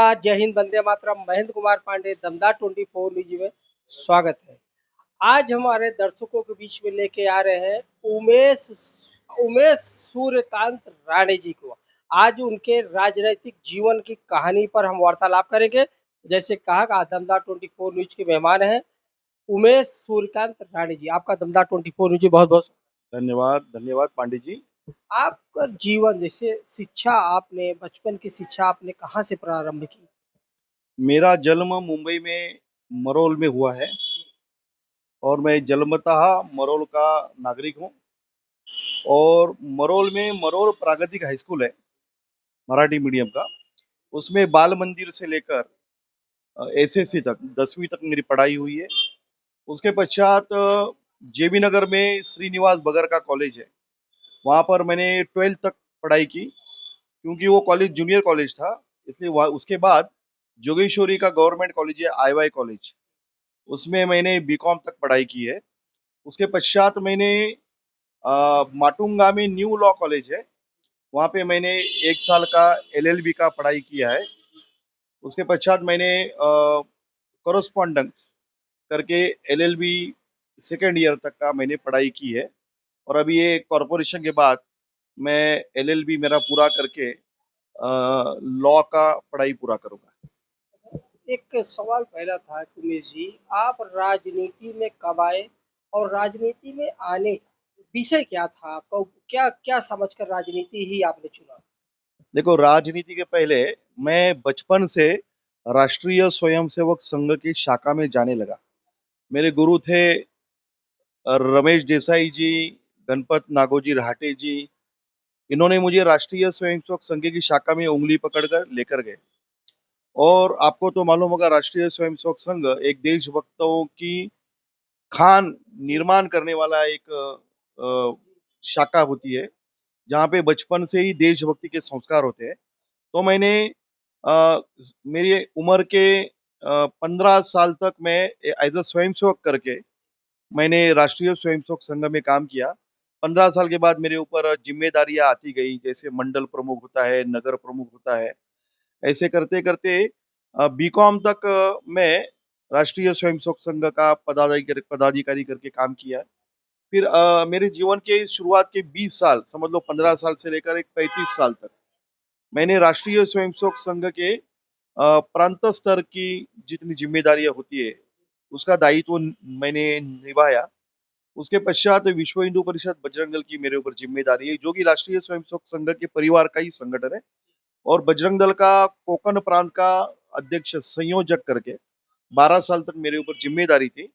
नमस्कार, जय हिंद, वंदे मातरम। महेंद्र कुमार पांडे, दमदार 24 न्यूज में स्वागत है। आज हमारे दर्शकों के बीच में लेके आ रहे हैं उमेश उमेश सूर्यकांत राणे जी को। आज उनके राजनीतिक जीवन की कहानी पर हम वार्तालाप करेंगे। जैसे कहा, दमदार 24 न्यूज के मेहमान हैं उमेश सूर्यकांत राणे जी। आपका दमदार 24 न्यूज बहुत बहुत धन्यवाद धन्यवाद पांडे जी। आपका जीवन, जैसे शिक्षा, आपने बचपन की शिक्षा आपने कहाँ से प्रारंभ की? मेरा जन्म मुंबई में मरोल में हुआ है और मैं जन्मतः मरोल का नागरिक हूँ। और मरोल में मरोल प्रागतिक हाई स्कूल है मराठी मीडियम का। उसमें बाल मंदिर से लेकर एसएससी तक 10वीं तक मेरी पढ़ाई हुई है। उसके पश्चात जेबी नगर में श्रीनिवास बगर का कॉलेज है, वहाँ पर मैंने 12th तक पढ़ाई की, क्योंकि वो कॉलेज जूनियर कॉलेज था। इसलिए उसके बाद जोगेश्वरी का गवर्नमेंट कॉलेज है आईवाई कॉलेज, उसमें मैंने बीकॉम तक पढ़ाई की है। उसके पश्चात मैंने माटुंगा में न्यू लॉ कॉलेज है, वहाँ पे मैंने 1 साल का एलएलबी का पढ़ाई किया है। उसके पश्चात मैंने करस्पॉन्डेंस करके एलएलबी सेकेंड ईयर तक का मैंने पढ़ाई की है। और अभी ये कॉरपोरेशन के बाद मैं एलएलबी मेरा पूरा करके लॉ का पढ़ाई पूरा करूंगा। एक सवाल पहला था कि उमेश जी, आप राजनीति में कब आए और राजनीति में आने का विषय क्या था आपका? क्या क्या समझकर राजनीति ही आपने चुना? देखो, राजनीति के पहले मैं बचपन से राष्ट्रीय स्वयंसेवक संघ की शाखा में जाने लगा। मेरे गुरु थे रमेश देसाई जी, गणपत नागोजी राहटे जी। इन्होंने मुझे राष्ट्रीय स्वयंसेवक संघ की शाखा में उंगली पकड़कर लेकर गए। और आपको तो मालूम होगा, राष्ट्रीय स्वयंसेवक संघ एक देशभक्तों की खान निर्माण करने वाला एक शाखा होती है, जहाँ पे बचपन से ही देशभक्ति के संस्कार होते हैं। तो मैंने मेरी उम्र के 15 साल तक मैं एज अ स्वयंसेवक करके मैंने राष्ट्रीय स्वयंसेवक संघ में काम किया। 15 साल के बाद मेरे ऊपर जिम्मेदारियां आती गई, जैसे मंडल प्रमुख होता है, नगर प्रमुख होता है। ऐसे करते करते बीकॉम तक मैं राष्ट्रीय स्वयंसेवक संघ का पदाधिकारी करके काम किया। फिर मेरे जीवन के शुरुआत के 20 साल, समझ लो 15 साल से लेकर एक 35 साल तक, मैंने राष्ट्रीय स्वयंसेवक संघ के प्रांत स्तर की जितनी जिम्मेदारियां होती है उसका दायित्व मैंने निभाया। उसके पश्चात विश्व हिंदू परिषद बजरंग दल की मेरे ऊपर जिम्मेदारी है, जो कि राष्ट्रीय स्वयंसेवक संघ के परिवार का ही संगठन है। और बजरंग दल का कोकण प्रांत का अध्यक्ष संयोजक करके 12 साल तक मेरे ऊपर जिम्मेदारी थी।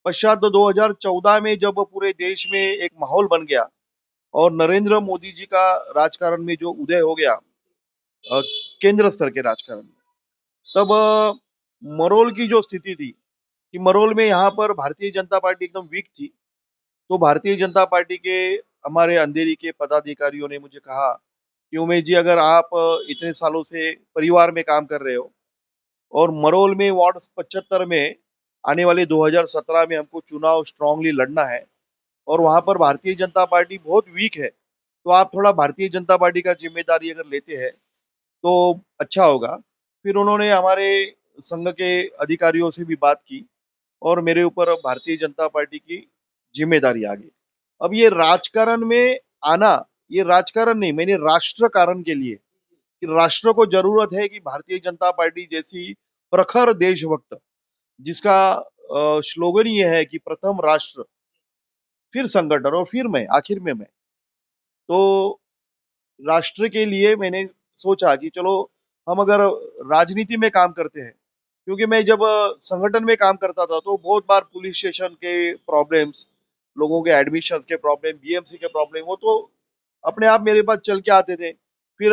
पश्चात 2014 में जब पूरे देश में एक माहौल बन गया और नरेंद्र मोदी जी का राजकारण में जो उदय हो गया, अ, केंद्र स्तर के राजकारण में, तब मरोल की जो स्थिति थी कि मरोल में यहाँ पर भारतीय जनता पार्टी एकदम वीक थी। तो भारतीय जनता पार्टी के हमारे अंधेरी के पदाधिकारियों ने मुझे कहा कि उमेश जी, अगर आप इतने सालों से परिवार में काम कर रहे हो और मरोल में वार्ड 75 में आने वाले 2017 में हमको चुनाव स्ट्रांगली लड़ना है और वहां पर भारतीय जनता पार्टी बहुत वीक है, तो आप थोड़ा भारतीय जनता पार्टी का जिम्मेदारी अगर लेते हैं तो अच्छा होगा। फिर उन्होंने हमारे संघ के अधिकारियों से भी बात की और मेरे ऊपर भारतीय जनता पार्टी की जिम्मेदारी आ गई। अब ये राजकारण में आना, ये राजकारण नहीं, मैंने राष्ट्र कारण के लिए, कि राष्ट्र को जरूरत है कि भारतीय जनता पार्टी जैसी प्रखर देशभक्त, जिसका स्लोगन ये है कि प्रथम राष्ट्र फिर संगठन और फिर मैं, आखिर में मैं। तो राष्ट्र के लिए मैंने सोचा कि चलो, हम अगर राजनीति में काम करते हैं, क्योंकि मैं जब संगठन में काम करता था तो बहुत बार पुलिस स्टेशन के प्रॉब्लम्स, लोगों के एडमिशंस के प्रॉब्लम, बीएमसी के प्रॉब्लम, वो तो अपने आप मेरे पास चल के आते थे। फिर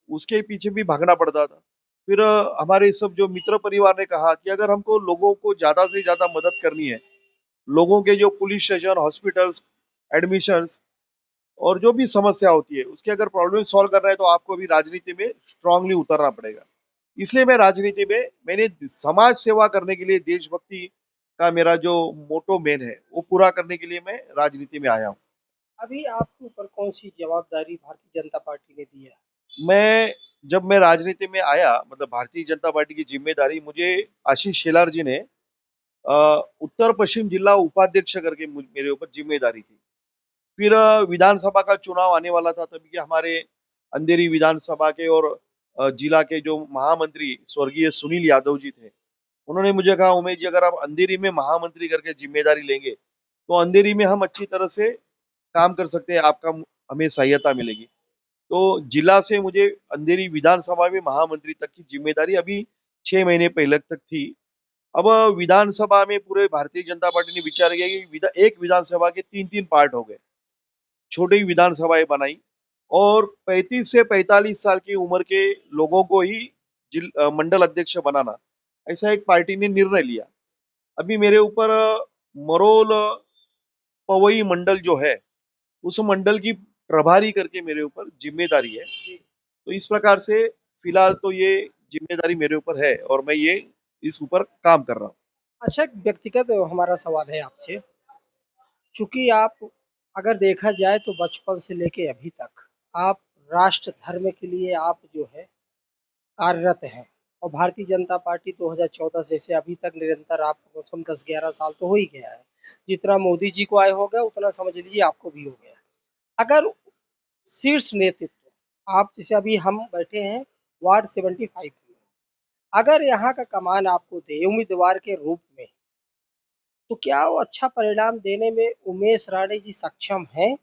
उसके पीछे भी भागना पड़ता था। फिर हमारे सब जो मित्र परिवार ने कहा कि अगर हमको लोगों को ज्यादा से ज्यादा मदद करनी है, लोगों के जो पुलिस स्टेशन, हॉस्पिटल्स, एडमिशंस और जो भी समस्या होती है उसके अगर प्रॉब्लम सॉल्व करना है, तो आपको भी राजनीति में स्ट्रांगली उतरना पड़ेगा। इसलिए मैं राजनीति में, मैंने समाज सेवा करने के लिए, देशभक्ति का मेरा जो मोटो मेन है वो पूरा करने के लिए मैं राजनीति में आया हूँ। अभी आपके ऊपर कौन सी जवाबदारी भारतीय जनता पार्टी ने दी है? मैं जब मैं राजनीति में आया, मतलब भारतीय जनता पार्टी की जिम्मेदारी मुझे आशीष शेलार जी ने उत्तर पश्चिम जिला उपाध्यक्ष करके मेरे ऊपर जिम्मेदारी थी। फिर विधानसभा का चुनाव आने वाला था, तभी के हमारे अंधेरी विधानसभा के और जिला के जो महामंत्री स्वर्गीय सुनील यादव जी थे, उन्होंने मुझे कहा, उमेश जी, अगर आप अंधेरी में महामंत्री करके जिम्मेदारी लेंगे तो अंधेरी में हम अच्छी तरह से काम कर सकते हैं, आपका हमें सहायता मिलेगी। तो जिला से मुझे अंधेरी विधानसभा में महामंत्री तक की जिम्मेदारी अभी 6 महीने पहले तक थी। अब विधानसभा में पूरे भारतीय जनता पार्टी ने विचार किया कि एक विधानसभा के तीन तीन पार्ट हो गए, छोटी विधानसभाएं बनाई और 35 से 45 साल की उम्र के लोगों को ही मंडल अध्यक्ष बनाना, ऐसा एक पार्टी ने निर्णय लिया। अभी मेरे ऊपर मरोल पवई मंडल जो है, उस मंडल की प्रभारी करके मेरे ऊपर जिम्मेदारी है। तो इस प्रकार से फिलहाल तो ये जिम्मेदारी मेरे ऊपर है और मैं ये इस ऊपर काम कर रहा हूँ। अच्छा, एक व्यक्तिगत हमारा सवाल है आपसे। चूंकि आप, अगर देखा जाए तो बचपन से लेके अभी तक आप राष्ट्र धर्म के लिए आप जो है कार्यरत हैं, और भारतीय जनता पार्टी 2014 से अभी तक निरंतर आप कम से कम 10-11 साल तो हो ही गया है। जितना मोदी जी को आए हो गया उतना समझ लीजिए आपको भी हो गया। अगर शीर्ष नेतृत्व, आप जैसे अभी हम बैठे हैं वार्ड 75 में, अगर यहाँ का कमान आपको दे उम्मीदवार के रूप में, तो क्या वो अच्छा परिणाम देने में उमेश राणे जी सक्षम हैं?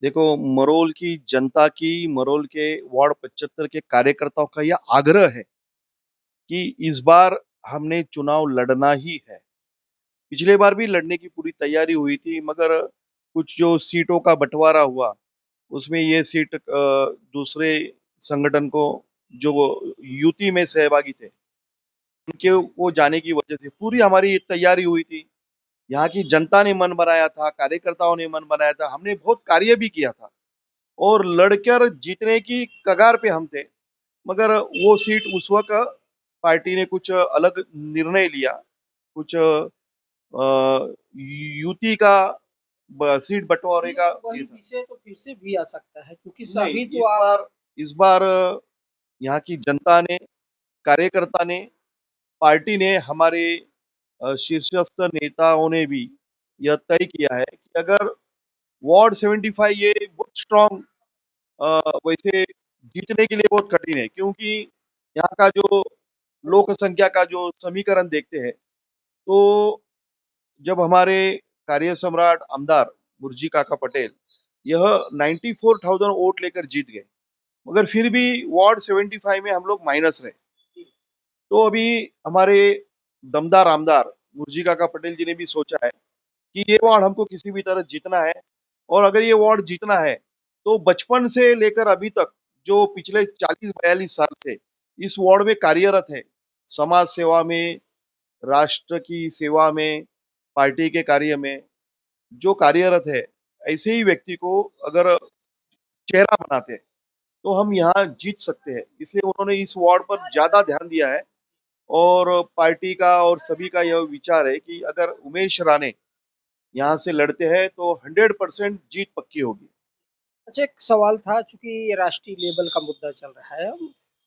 देखो, मरोल की जनता की, मरोल के वार्ड 75 के कार्यकर्ताओं का यह आग्रह है कि इस बार हमने चुनाव लड़ना ही है। पिछले बार भी लड़ने की पूरी तैयारी हुई थी, मगर कुछ जो सीटों का बंटवारा हुआ, उसमें ये सीट दूसरे संगठन को, जो युति में सहभागी थे, उनके वो जाने की वजह से पूरी हमारी तैयारी हुई थी। यहाँ की जनता ने मन बनाया था, कार्यकर्ताओं ने मन बनाया था, हमने बहुत कार्य भी किया था और लड़कर जीतने की कगार पे हम थे। मगर वो सीट उस वक्त पार्टी ने कुछ अलग निर्णय लिया, कुछ युति का सीट बंटवारे का वही ये था। विषय तो फिर से भी आ सकता है, क्योंकि नहीं, सभी तो आप इस बार यहाँ की जनता ने, कार्यकर्ता ने, पार्टी ने, हमारे शीर्षस्थ नेताओं ने भी यह तय किया है कि अगर वार्ड 75 ये बहुत स्ट्रॉन्ग, वैसे जीतने के लिए बहुत कठिन है, क्योंकि यहाँ का जो लोक संख्या का जो समीकरण देखते हैं, तो जब हमारे कार्य सम्राट आमदार मुर्जी काका पटेल यह 94,000 वोट लेकर जीत गए, मगर फिर भी वार्ड 75 में हम लोग माइनस रहे। तो अभी हमारे दमदार आमदार मुर्जी काका पटेल जी ने भी सोचा है कि ये वार्ड हमको किसी भी तरह जीतना है, और अगर ये वार्ड जीतना है तो बचपन से लेकर अभी तक जो पिछले 40-42 साल से इस वार्ड में कार्यरत है, समाज सेवा में, राष्ट्र की सेवा में, पार्टी के कार्य में जो कार्यरत है, ऐसे ही व्यक्ति को अगर चेहरा बनाते हैं तो हम यहाँ जीत सकते हैं। इसलिए उन्होंने इस वार्ड पर ज्यादा ध्यान दिया है और पार्टी का और सभी का यह विचार है कि अगर उमेश राणे यहाँ से लड़ते हैं तो 100% जीत पक्की होगी। अच्छा, एक सवाल था, चूंकि ये राष्ट्रीय लेवल का मुद्दा चल रहा है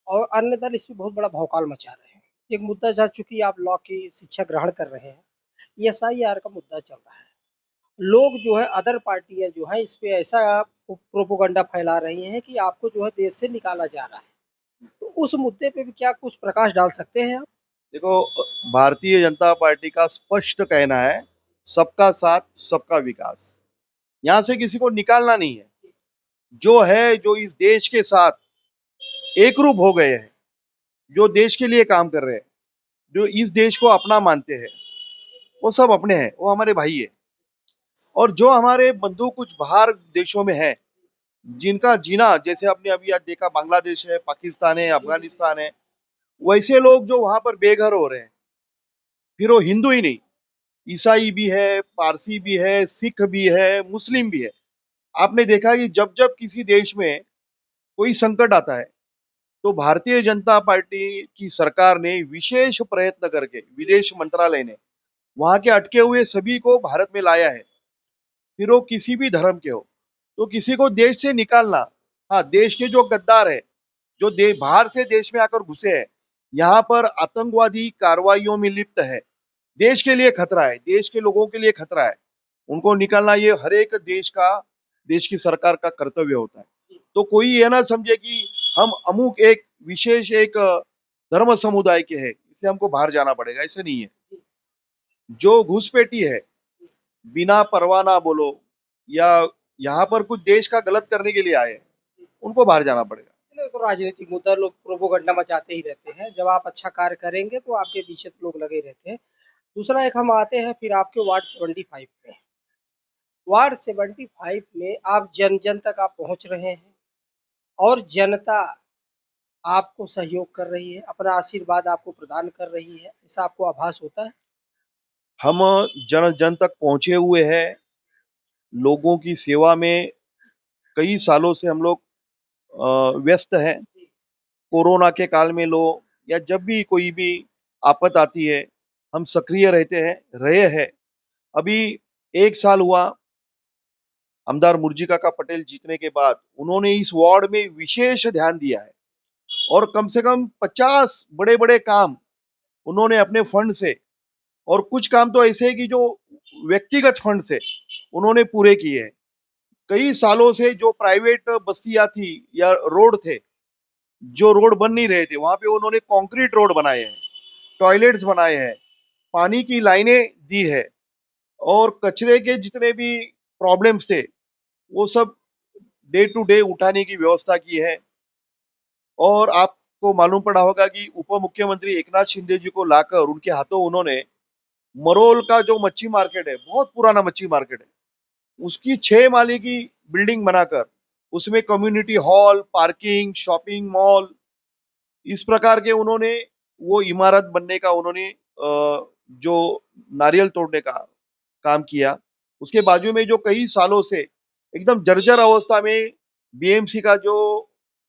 और अन्य दल इसमें बहुत बड़ा भौकाल मचा रहे हैं। एक मुद्दा था, चूंकि आप लॉ की शिक्षा ग्रहण कर रहे हैं, एसआईआर का मुद्दा चल रहा है। लोग जो है, अदर पार्टियां जो है, इस पे ऐसा प्रोपोगंडा फैला रही हैं कि आपको जो है देश से निकाला जा रहा है। तो उस मुद्दे पे भी क्या कुछ प्रकाश डाल सकते हैं आप? देखो, भारतीय जनता पार्टी का स्पष्ट कहना है, सबका साथ सबका विकास। यहाँ से किसी को निकालना नहीं है। जो है, जो इस देश के साथ एकरूप हो गए हैं, जो देश के लिए काम कर रहे हैं, जो इस देश को अपना मानते हैं, वो सब अपने हैं, वो हमारे भाई है। और जो हमारे बंधु कुछ बाहर देशों में हैं, जिनका जीना, जैसे आपने अभी आज देखा, बांग्लादेश है, पाकिस्तान है, अफगानिस्तान है, वैसे लोग जो वहां पर बेघर हो रहे हैं, फिर वो हिंदू ही नहीं, ईसाई भी है, पारसी भी है, सिख भी है, मुस्लिम भी है। आपने देखा कि जब जब किसी देश में कोई संकट आता है, तो भारतीय जनता पार्टी की सरकार ने विशेष प्रयत्न करके, विदेश मंत्रालय ने वहां के अटके हुए सभी को भारत में लाया है, फिर वो किसी भी धर्म के हो। तो किसी को देश से निकालना, हाँ, देश के जो गद्दार है, जो बाहर से देश में आकर घुसे हैं, यहाँ पर आतंकवादी कार्रवाइयों में लिप्त है, देश के लिए खतरा है, देश के लोगों के लिए खतरा है, उनको निकालना ये हर एक देश की सरकार का कर्तव्य होता है। तो कोई ये ना समझे कि हम अमुक एक विशेष एक धर्म समुदाय के हैं, इसलिए हमको बाहर जाना पड़ेगा, ऐसा नहीं है। जो घुसपैठी है, बिना परवाह ना बोलो या यहाँ पर कुछ देश का गलत करने के लिए आए, उनको बाहर जाना पड़ेगा। चलो, तो राजनीतिक मुद्दा लोग प्रोपोगंडा मचाते ही रहते हैं। जब आप अच्छा कार्य करेंगे तो आपके पीछे तो लोग लगे रहते हैं। दूसरा एक हम आते हैं फिर आपके वार्ड 75 में। वार्ड 75 में आप जन जन तक आप पहुंच रहे हैं और जनता आपको सहयोग कर रही है, अपना आशीर्वाद आपको प्रदान कर रही है, ऐसा आपको आभास होता है? हम जन जन तक पहुंचे हुए हैं, लोगों की सेवा में कई सालों से हम लोग व्यस्त हैं। कोरोना के काल में लो या जब भी कोई भी आपत आती है, हम सक्रिय रहे हैं। अभी 1 साल हुआ आमदार मुर्जी काका पटेल जीतने के बाद, उन्होंने इस वार्ड में विशेष ध्यान दिया है और कम से कम 50 बड़े बड़े काम उन्होंने अपने फंड से, और कुछ काम तो ऐसे है कि जो व्यक्तिगत फंड से उन्होंने पूरे किए हैं। कई सालों से जो प्राइवेट बस्तियां थी या रोड थे, जो रोड बन नहीं रहे थे, वहां पे उन्होंने कंक्रीट रोड बनाए हैं, टॉयलेट्स बनाए हैं, पानी की लाइनें दी है, और कचरे के जितने भी प्रॉब्लम्स थे वो सब डे टू डे उठाने की व्यवस्था की है। और आपको मालूम पड़ा होगा कि उप मुख्यमंत्री एकनाथ शिंदे जी को लाकर उनके हाथों उन्होंने मरोल का जो मच्छी मार्केट है, बहुत पुराना मच्छी मार्केट है, उसकी 6 माले की बिल्डिंग बनाकर उसमें community hall, parking, shopping mall, इस प्रकार के उन्होंने वो इमारत बनने का उन्होंने जो नारियल तोड़ने का काम किया। उसके बाजू में जो कई सालों से एकदम जर्जर अवस्था में बीएमसी का जो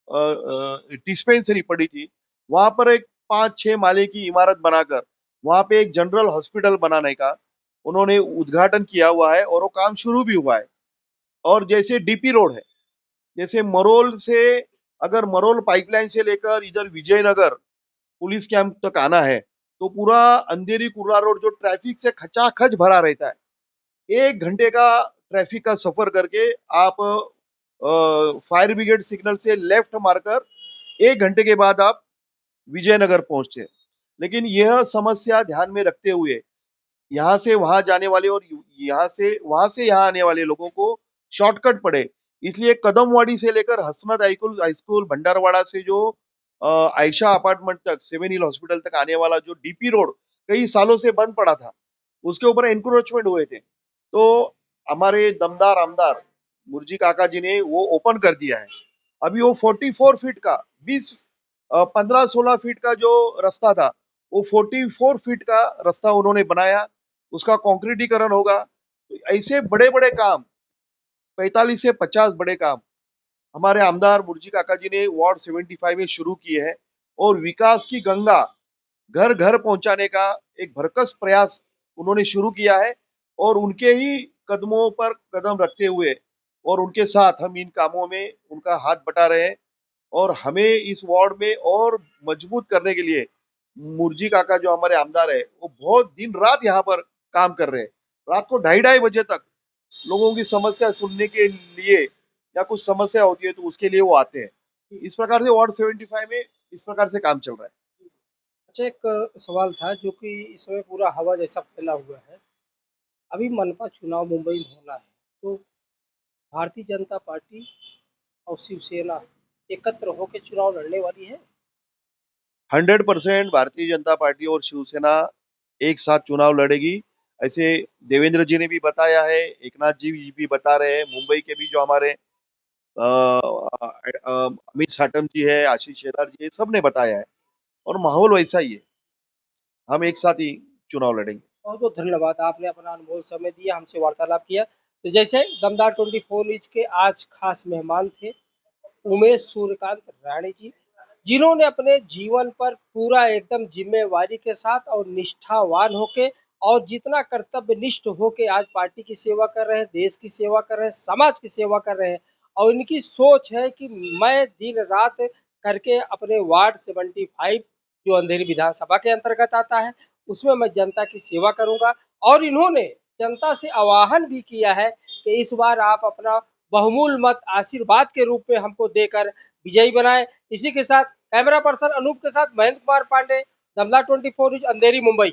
डिस्पेंसरी पड़ी थी, वहां पर एक 5-6 माले की इमारत बनाकर वहां पे एक जनरल हॉस्पिटल बनाने का उन्होंने उद्घाटन किया हुआ है और वो काम शुरू भी हुआ है। और जैसे डीपी रोड है, जैसे मरोल से, अगर मरोल पाइपलाइन से लेकर इधर विजयनगर पुलिस कैंप तक आना है, तो पूरा अंधेरी कुर्ला रोड जो ट्रैफिक से खचाखच भरा रहता है, 1 घंटे का ट्रैफिक का सफर करके आप फायर ब्रिगेड सिग्नल से लेफ्ट मारकर 1 घंटे के बाद आप विजयनगर पहुंचते हैं। लेकिन यह समस्या ध्यान में रखते हुए यहाँ से वहां जाने वाले और यहाँ से यहाँ आने वाले लोगों को शॉर्टकट पड़े, इसलिए कदमवाड़ी से लेकर हसनत हाई स्कूल भंडारवाड़ा से जो आयशा अपार्टमेंट तक, 7 हिल हॉस्पिटल तक आने वाला जो डीपी रोड कई सालों से बंद पड़ा था, उसके ऊपर एनक्रोचमेंट हुए थे, तो हमारे दमदार आमदार मुर्जी काका जी ने वो ओपन कर दिया है। अभी वो 44 फीट का 15-16 फीट का जो रास्ता था, वो 44 फीट का रास्ता उन्होंने बनाया, उसका कंक्रीटीकरण होगा। तो ऐसे बड़े बड़े काम, 45 से 50 बड़े काम हमारे आमदार मुर्जी काका जी ने वार्ड 75 में शुरू किए हैं, और विकास की गंगा घर घर पहुंचाने का एक भरकस प्रयास उन्होंने शुरू किया है। और उनके ही कदमों पर कदम रखते हुए और उनके साथ हम इन कामों में उनका हाथ बटा रहे हैं, और हमें इस वार्ड में और मजबूत करने के लिए मुर्जी काका जो हमारे आमदार है, वो बहुत दिन रात यहाँ पर काम कर रहे हैं। रात को 2:30-2:30 बजे तक लोगों की समस्या सुनने के लिए, या कुछ समस्या होती है तो उसके लिए वो आते हैं। इस प्रकार से वार्ड 75 में इस प्रकार से काम चल रहा है। अच्छा, एक सवाल था जो कि इस समय पूरा हवा जैसा फैला हुआ है। अभी मनपा चुनाव मुंबई में होना है, तो भारतीय जनता पार्टी और शिवसेना एकत्र होकर चुनाव लड़ने वाली है। 100% भारतीय जनता पार्टी और शिवसेना एक साथ चुनाव लड़ेगी, ऐसे देवेंद्र जी ने भी बताया है, एकनाथ जी भी बता रहे हैं, मुंबई के भी जो हमारे अमित साटम जी है, आशीष शेलार जी है, सब ने बताया है, और माहौल वैसा ही है, हम एक साथ ही चुनाव लड़ेंगे। बहुत बहुत धन्यवाद, आपने अपना अनमोल समय दिया, हमसे वार्तालाप किया। तो जैसे दमदार 24 न्यूज के आज खास मेहमान थे उमेश सूर्यकांत राणे जी, जिन्होंने अपने जीवन पर पूरा एकदम जिम्मेवारी के साथ और निष्ठावान होके और जितना कर्तव्यनिष्ठ होके आज पार्टी की सेवा कर रहे हैं, देश की सेवा कर रहे हैं, समाज की सेवा कर रहे हैं। और इनकी सोच है कि मैं दिन रात करके अपने वार्ड 75 जो अंधेरी विधानसभा के अंतर्गत आता है उसमें मैं जनता की सेवा करूंगा। और इन्होंने जनता से आह्वान भी किया है कि इस बार आप अपना बहुमूल्य मत आशीर्वाद के रूप में हमको देकर विजयी बनाए। इसी के साथ कैमरा पर्सन अनूप के साथ महेंद्र कुमार पांडे, दमदा 24 न्यूज, अंधेरी, मुंबई।